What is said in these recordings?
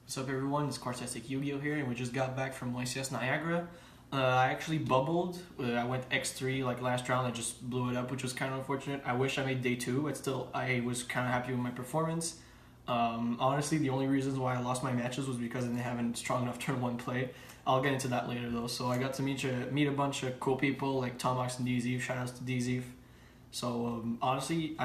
What's up, everyone? It's QwarktasticYGO here, and we just got back from YCS Niagara. I actually bubbled. I went X3 like last round. I just blew it up, which was kind of unfortunate. I wish I made day 2, but still, I was kind of happy with my performance. Honestly, the only reasons why I lost my matches was because I didn't have a strong enough turn 1 play. I'll get into that later, though. So I got to meet a bunch of cool people like Tomox and DZ. Shoutouts to DZ. So honestly,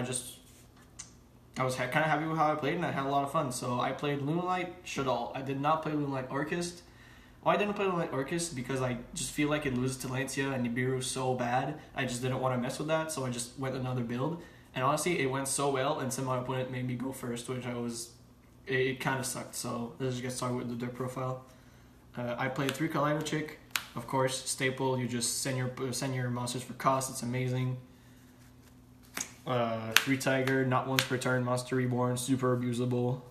I was kind of happy with how I played, and I had a lot of fun. So I played Lunalight Shaddoll. I did not play Lunalight Orcusts. Well, I didn't play Lunalight Orcusts because I just feel like it loses to Lancia and Nibiru so bad. I just didn't want to mess with that, so I just went another build. And honestly, it went so well, and some of my opponent made me go first, which it kind of sucked. So let's just get started with the deck profile. I played 3 Kaleido Chick. Of course, staple, you just send your monsters for cost. It's amazing. 3 Tiger, not once per turn, Monster Reborn, super abusable.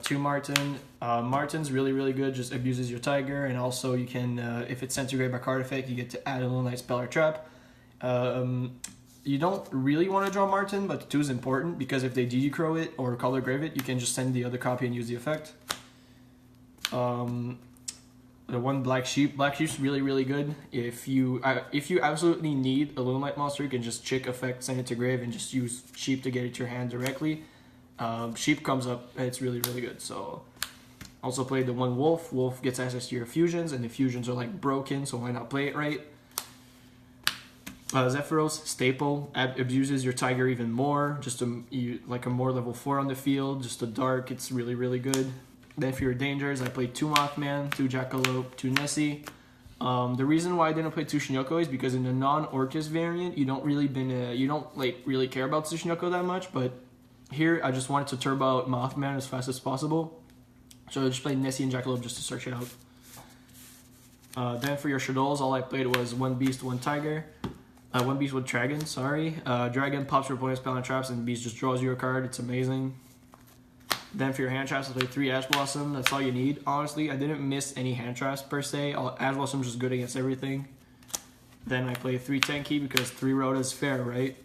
2 Martin. Martin's really good, just abuses your Tiger, and also you can, if it's sent to grave by card effect, you get to add a Lunalight spell or trap. You don't really want to draw Martin, but 2 is important, because if they DD Crow it or color grave it, you can just send the other copy and use the effect. The 1 Black Sheep. Black Sheep's really good. If you absolutely need a Lunalight monster, you can just chick effect, send it to grave, and just use Sheep to get it to your hand directly. Sheep comes up, and it's really good. So, also played the 1 Wolf. Wolf gets access to your fusions, and the fusions are like broken, so why not play it right? Zephyros, staple, abuses your Tiger even more. Just like a more level 4 on the field. Just a dark, it's really good. Then for your dangers, I played 2 Mothman, 2 Jackalope, 2 Nessie. The reason why I didn't play 2 Shinyoko is because in the non-Orcust variant, you don't really care about Shinyoko that much. But here, I just wanted to turbo out Mothman as fast as possible, so I just played Nessie and Jackalope just to search it out. Then for your Shaddolls, all I played was 1 Beast, 1 Tiger. 1 Beast with Dragon, sorry. Dragon pops your opponent's spell and traps, and the Beast just draws you a card. It's amazing. Then for your hand traps, I played 3 Ash Blossom. That's all you need. Honestly, I didn't miss any hand traps per se. Ash Blossom's just good against everything. Then I played 3 Tenki because 3 Rhoda is fair, right?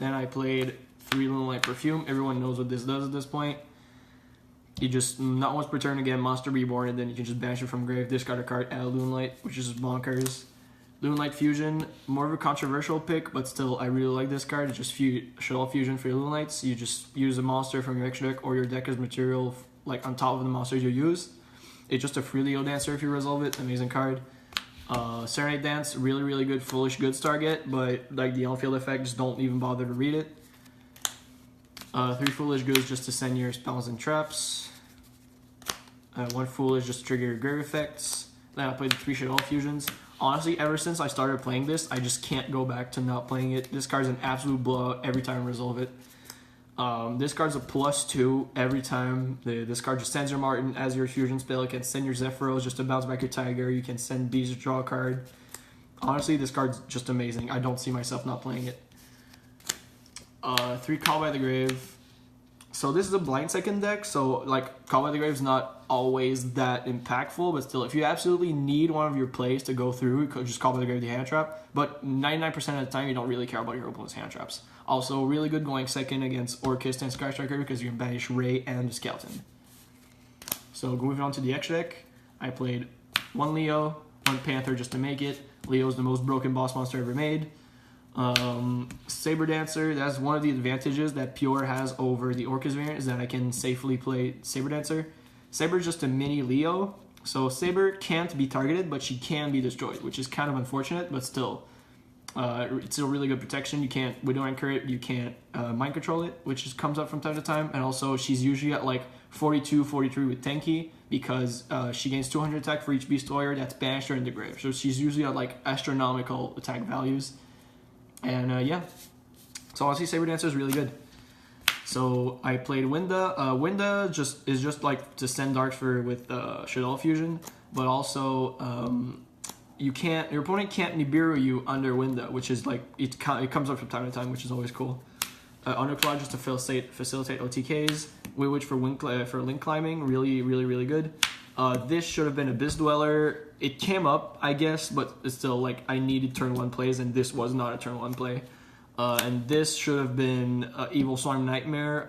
Then I played 3 Lunalight Perfume. Everyone knows what this does at this point. You just, not once per turn again, Monster Reborn, and then you can just banish it from grave, discard a card, add a Lunalight, which is bonkers. Lunalight Fusion, more of a controversial pick, but still, I really like this card. It's just Shaddoll Fusion for your Lunalights. You just use a monster from your extra deck or your deck as material, like on top of the monsters you use. It's just a free Leo Dancer if you resolve it. Amazing card. Serenade Dance, really good, Foolish Goods target, but like the on-field effect, just don't even bother to read it. 3 Foolish Goods just to send your spells and traps. 1 Foolish just to trigger your grave effects. Then I played the 3 Shaddoll Fusions. Honestly, ever since I started playing this, I just can't go back to not playing it. This card's an absolute blowout every time I resolve it. This card's a +2 every time. This card just sends your Martin as your fusion spell. You can send your Zephyros just to bounce back your Tiger. You can send Bees to draw a card. Honestly, this card's just amazing. I don't see myself not playing it. 3 Call by the Grave. So this is a blind second deck, so like Call by the Grave is not always that impactful, but still, if you absolutely need one of your plays to go through, you could just Call by the Grave the hand trap, but 99% of the time you don't really care about your opponent's hand traps. Also, really good going second against Orcust and Sky Striker because you can banish Ray and the Skeleton. So moving on to the X deck, I played 1 Leo, 1 Panther just to make it. Leo's the most broken boss monster ever made. Saber Dancer, that's one of the advantages that Pure has over the Orcust variant, is that I can safely play Saber Dancer. Saber's just a mini Leo, so Saber can't be targeted, but she can be destroyed, which is kind of unfortunate, but still, it's still really good protection. You can't Widow Anchor it, you can't Mind Control it, which just comes up from time to time, and also she's usually at like 42, 43 with Tenki, because she gains 200 attack for each Beast Warrior that's banished or in the grave, so she's usually at like astronomical attack values. And yeah, so honestly, Saber Dancer is really good. So I played Winda. Winda is just like to send darks with Shaddoll Fusion, but also your opponent can't Nibiru you under Winda, which is like it comes up from time to time, which is always cool. Underclaw just to facilitate OTKs. Which for link climbing, really good. This should have been Abyss Dweller. It came up, I guess, but it's still like I needed turn 1 plays, and this was not a turn 1 play. And this should have been Evil Swarm Nightmare.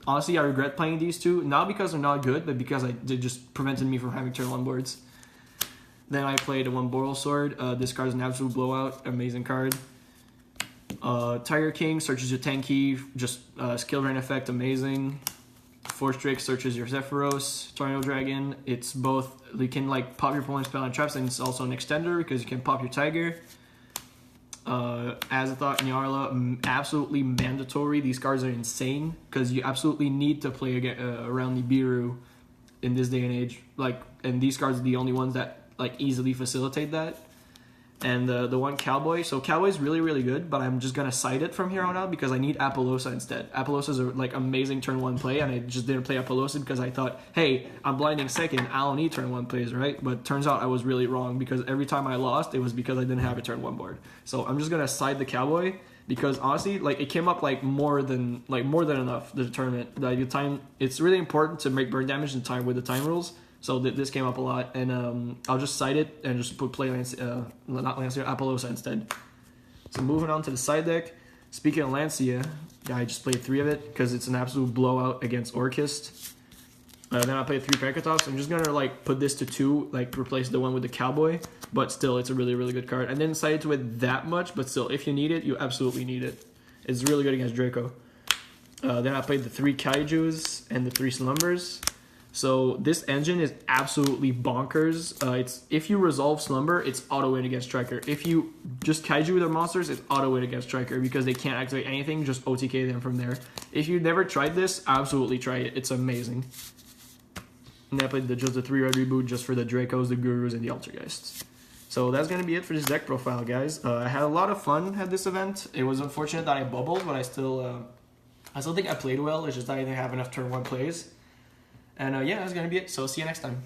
honestly, I regret playing these two, not because they're not good, but because they just prevented me from having turn 1 boards. Then I played a 1 Boral Sword. This card is an absolute blowout, amazing card. Tiger King searches your 10 key, just skill drain effect, amazing. Force Drake searches your Zephyros. Tornado Dragon, it's both, you can like pop your opponent's spell and traps, and it's also an extender because you can pop your Tiger. Azathoth, Nyarla, absolutely mandatory. These cards are insane because you absolutely need to play around Nibiru in this day and age. Like, and these cards are the only ones that like easily facilitate that. And the 1 Cowboy. So Cowboy is really, really good, but I'm just going to side it from here on out because I need Apollosa instead. Apollosa is a like amazing turn 1 play, and I just didn't play Apollosa because I thought, hey, I'm blinding second, I don't need turn 1 plays, right? But turns out I was really wrong because every time I lost, it was because I didn't have a turn 1 board. So I'm just going to side the Cowboy because honestly, like it came up like more than enough the tournament. Like, the time, it's really important to make burn damage in time with the time rules. So this came up a lot, and I'll just side it and just play not Lancia, Apollosa instead. So moving on to the side deck. Speaking of Lancia, I just played 3 of it because it's an absolute blowout against Orcusts. Then I played 3 Pankatops. I'm just gonna like put this to 2, like replace the one with the Cowboy, but still it's a really, really good card. I didn't side it to it that much, but still, if you need it, you absolutely need it. It's really good against Draco. Then I played the 3 Kaijus and the 3 Slumbers. So this engine is absolutely bonkers. It's if you resolve Slumber, it's auto win against Striker. If you just Kaiju their monsters, it's auto win against Striker because they can't activate anything, just OTK them from there. If you've never tried this, absolutely try it. It's amazing. And I played just the 3 red reboot just for the Dracos, the Gurus, and the Altergeists. So that's going to be it for this deck profile, guys. I had a lot of fun at this event. It was unfortunate that I bubbled, but I still think I played well. It's just that I didn't have enough turn 1 plays. And yeah, that's going to be it. So see you next time.